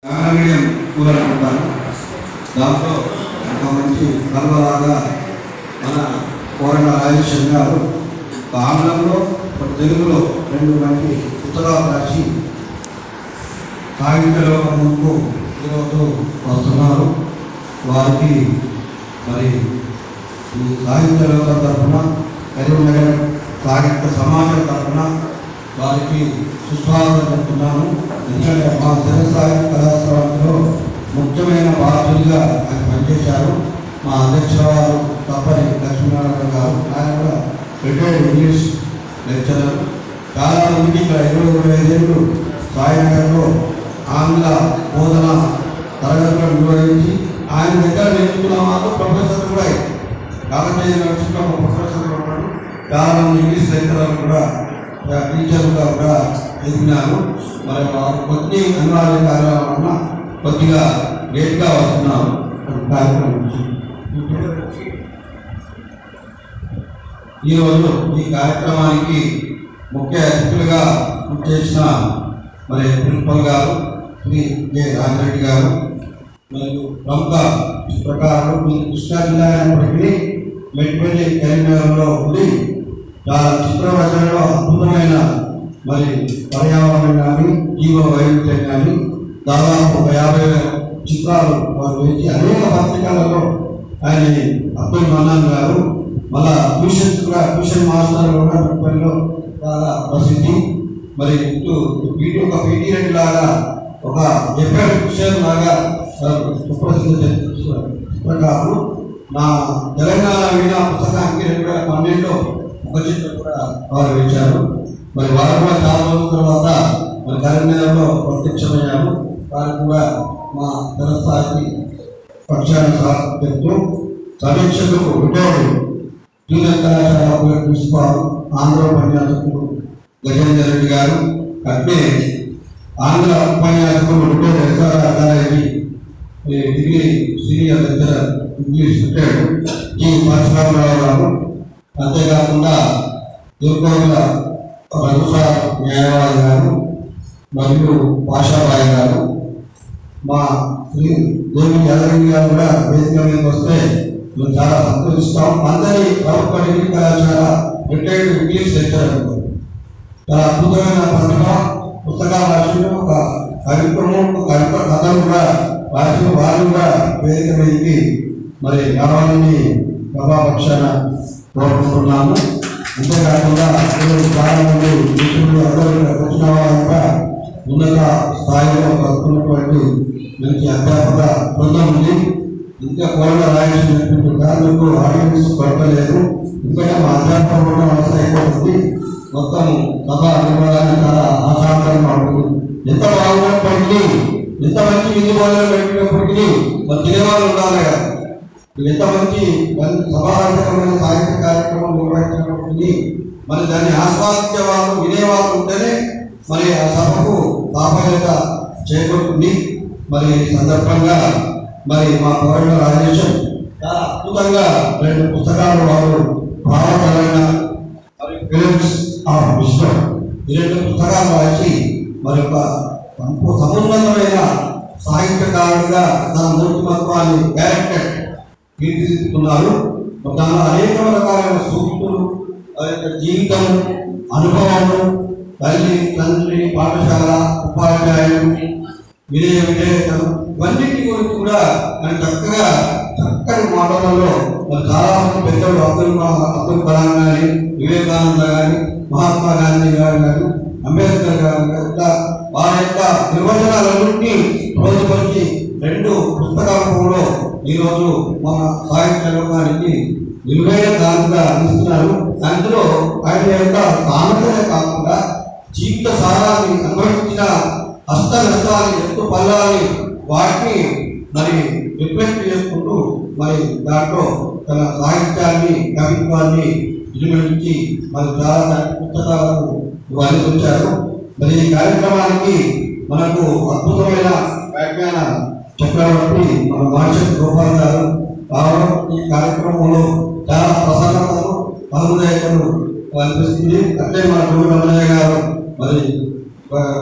Medium school అనుకుంటాను. దాంట్లో ఒక మంచి కలవలాగా మన కోరణ రాజేశ్వర్ గారు ఆంగ్లంలో తెలుగులో రెండు మంచి పుస్తకాలు రాసి సాహిత్యంలో ముందుకు ఈరోజు వస్తున్నారు. వారికి మరి ఈ సాహిత్యంలో తరఫున కరీంనగర్ సాహిత్య సమాజం తరఫున వారికి సుస్వాగతం చెప్తున్నాను. ఎందుకంటే మా తెలుగు సాహిత్య కళాశాలలో ముఖ్యమైన బాధ్యులుగా ఆయన పనిచేశారు. మా అధ్యక్షురాలు తప్పని లక్ష్మీనారాయణ గారు, ఆయన కూడా రిటైర్డ్ ఇంగ్లీష్ లెక్చరర్. చాలామందికి ఇక్కడ 25 ఏళ్ళు సాయినగర్లో ఆంగ్ల బోధన తరగతులు నిర్వహించి ఆయన దగ్గర నేర్చుకున్న వాళ్ళు ప్రొఫెసర్ కూడా కాకతీయ యూనివర్సిటీలో ప్రొఫెసర్లు ఉన్నాడు. చాలామంది ఇంగ్లీష్ లెక్చరర్లు కూడా టీచర్లుగా కూడా ఎదిగినారు. మరి వారు కొద్ది అనివార్య కార్యాల వలన కొద్దిగా లేట్గా వస్తున్నారు కార్యక్రమం. ఈరోజు ఈ కార్యక్రమానికి ముఖ్య అతిథులుగా చేసిన మరి ప్రిన్సిపల్ గారు శ్రీ జె రాజరెడ్డి గారు మరియు ప్రముఖ చిత్రకారులు మీ కృష్ణా జిల్లా అయినప్పటికీ మెట్పల్లి కరీంనగర్లో ఉండి చాలా చిత్రరచనలో అద్భుతమైన మరి పర్యావరణం కానీ జీవ వైవిధ్యం కానీ దాదాపు 50,000 చిత్రాలు వారు వేసి అనేక పత్రికలలో ఆయన అబ్దుల్ మన్నాన్ గారు మళ్ళా ట్యూషన్ మాస్టర్ కూడా మెట్పల్లిలో చాలా ప్రసిద్ధి. మరి ఇటు ఒక పీటీ రెడ్డి లాగా ఒక ఎఫ్ఎల్ కిషన్ లాగా సుప్రసిద్ధ చిత్రకారులు. నా తెలంగాణ వీణ పుస్తకానికి 2012లో ఒక చిత్రం కూడా వారు వేశారు. మరి వారు కూడా చాలా రోజుల తర్వాత మరి కరీంనగర్లో ప్రత్యక్షమయ్యారు. వారు కూడా మా తెలంగాణ పక్షాన చెప్తూ సమీక్షకులు రిటైర్డ్ జూనియర్ కళాశాల ప్రిన్సిపాల్ ఆంధ్ర ఉపన్యాసకులు గజేందర్ రెడ్డి గారు, అట్లే ఆంధ్ర ఉపన్యాసకులు retired SR academy degree senior lecturer English retired G Parasuramarao గారు, అంతేకాకుండా దుర్గోగుల రఘుసార్ న్యాయవాది గారు మరియు పాషాబాయి గారు, మా శ్రీ దేవి యాదగిరి గారు కూడా వేదిక మీదకి వస్తే మేము చాలా సంతోషిస్తాం. అందరి ప్రభుత్వ డిగ్రీ కళాశాల రిటైర్డ్ ఇంగ్లీష్ లెక్చరర్ చాలా అద్భుతమైన ప్రతిభ, పుస్తకాలు రాసి ఒక కార్యక్రమం కథలు కూడా రాసి వారు కూడా వేదిక మీదకి మరి రావాలని ప్రభాపక్షాన కోరుకుంటున్నాము. అంతేకాకుండా చాలా మంది మిత్రులు అందరూ వచ్చిన వాళ్ళంతా ఉన్నత స్థాయిలో కలుపుకున్నటువంటి మంచి అధ్యాపక బృందం ఉంది. ఇంకా కోరణ రాయించినటువంటి కార్మికు ఆడియన్స్ కొరతలేదు. ఇంకా మా అధ్యాపక బృందం అవసరం అయిపోతుంది. మొత్తం సభ నిర్వహణ చాలా ఆశాంతంగా ఉంటుంది. ఎంత బాగున్నప్పటికీ, ఎంత మంచి విధి బోధనలు పెట్టినప్పటికీ మరి తినేవాళ్ళు ఉండాలి కదా. ఎంత మంచి సభారంగమైన సాహిత్య కార్యక్రమం నిర్వహించినప్పటికీ మరి దాన్ని ఆస్వాదించే వాళ్ళు, వినేవాళ్ళు ఉంటేనే మరి ఆ సభకు సాఫల్యత చేకూరుతుంది. మరి సందర్భంగా మరి మా కోరణ రాజేశ్వర్ చాలా అద్భుతంగా 2 పుస్తకాలు వారు భావకరణ మరియు ఫిలిమ్స్ ఆఫ్ విశ్వం ఈ 2 పుస్తకాలు రాసి మరి ఒక సమున్నతమైన సాహిత్యకారుడిగా తన మూర్తిమత్వాన్ని డైరెక్టెడ్ తీర్చిదిద్దుతున్నారు. దానిలో అనేక రకాలైన సూక్తులు, జీవితం, అనుభవము, తల్లి, తండ్రి, పాఠశాల, ఉపాధ్యాయులు, విధేయతలు ఇవన్నిటి గురించి కూడా ఆయన చక్కని మాటలలో మరి చాలామంది పెద్దలు అబ్దుల్ కలాం కానీ, వివేకానంద కానీ, మహాత్మా గాంధీ గారు కానీ, అంబేద్కర్ గారు కానీ వారి యొక్క నిర్వచనాలన్నింటినీ రోజుపరిచి 2 పుస్తకాల రూపంలో ఈరోజు మన సాహిత్య లోకానికి విలువైన దానిగా అందిస్తున్నారు. అందులో ఆయన యొక్క సామర్థ్యమే కాకుండా జీవిత సారాన్ని అనుభవించిన అష్ట నష్టాన్ని, ఎత్తు పల్లాన్ని వాటిని మరి రిఫ్లెక్ట్ చేసుకుంటూ మరి దాంట్లో తన సాహిత్యాన్ని, కవిత్వాన్ని విలువరించి మరి చాలా పుస్తకాలను అందించారు. మరి ఈ కార్యక్రమానికి మనకు అద్భుతమైన వ్యాఖ్యాన చక్రవర్తి మన మాషత్ గోపాల్ గారు రావడం ఈ కార్యక్రమంలో చాలా ప్రసన్నతను, అనుదయతను అనిపిస్తుంది. అట్లే మన గురు రమణయ్య గారు మరి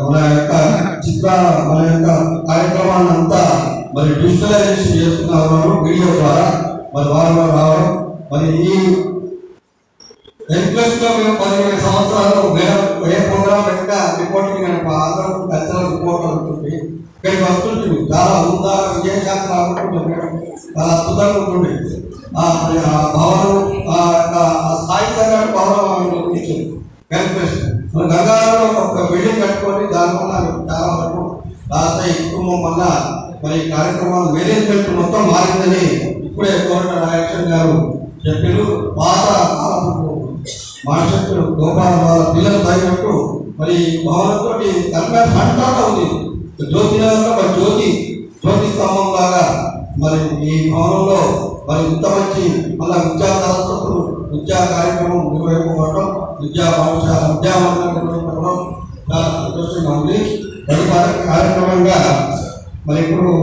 మన యొక్క చిత్ర మన యొక్క కార్యక్రమాన్ని అంతా మరి డిజిటలైజేషన్ చేస్తున్నారు వీడియో ద్వారా మరి వారు రావడం. మరి ఈ ఎన్ప్లస్లో మేము 15 సంవత్సరాలు ఏ ప్రోగ్రామ్ ఇంకా రిపోర్టింగ్ అందరూ పెద్ద రిపోర్ట్ అవుతుంది. ఇక్కడికి వస్తుంటుంది చాలా ఉందా విజయశాంతి అనుకుంటుంది, చాలా అద్భుతంగా ఉంటుంది. ఆ భవనం ఆ స్థాయి తగ్గట్టు భవనం నిర్మించింది ఎన్ప్లస్. మన గంగారంలో ఒక బిల్డింగ్ కట్టుకొని దానివల్ల చాలా వరకు రాష్ట్ర కుటుంబం వల్ల మరి కార్యక్రమాలు మేనేజ్మెంట్ మొత్తం మారిందని ఇప్పుడే కోరట నాగేశ్వర గారు చెప్పారు. పాత కాలపు మానశక్తులు గోపాల వాళ్ళ పిల్లలు తగినట్టు మరి భవనంతో అంతా ఉంది. జ్యోతినగర్లో మరి జ్యోతి స్తంభం లాగా మరి ఈ భవనంలో మరి ఇంత మంచి మళ్ళా విద్యా సరస్వతులు విద్యా కార్యక్రమం నిర్వహింపబడటం, విద్యా పాఠశాల విద్యామందిరం నిర్వహించడం చాలా సంతోషంగా ఉంది. తదుపరి కార్యక్రమంగా మరి ఇప్పుడు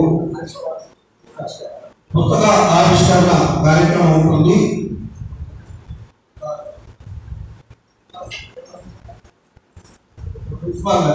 పుస్తక ఆవిష్కరణ కార్యక్రమం ఉంటుంది. ప్రిన్సిపాల్